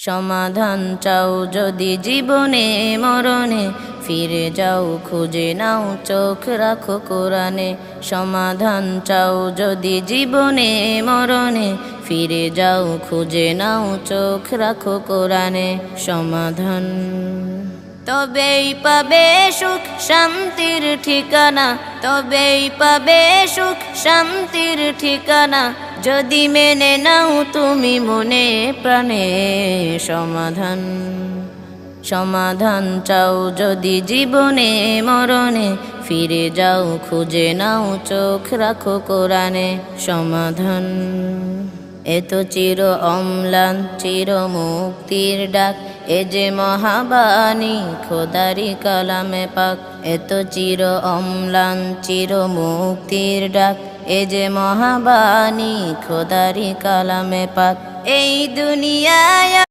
সমাধান চাও যদি জীবনে মরণে, ফিরে যাও খুঁজে নাও চোখ রাখো কোরআনে। সমাধান চাও যদি জীবনে মরণে, ফিরে যাও খুঁজে নাও চোখ রাখো কোরআনে। সমাধান তবেই পাবে সুখ শান্তির ঠিকানা, তবেই পাবে সুখ শান্তির ঠিকানা, যদি মেনে নাও তুমি মনে প্রাণে। সমাধান সমাধান চাও যদি জীবনে মরণে, ফিরে যাও খুঁজে নাও চোখ রাখো কোরআনে। সমাধান এত চির অম্লান চির মুক্তির ডাক, এ যে মহাবাণী খোদারি কালামে পাক। এত চির অম্লান চির মুক্তির ডাক, এ যে মহাবাণী খোদারি কালামে পাক। এই দুনিয়ায়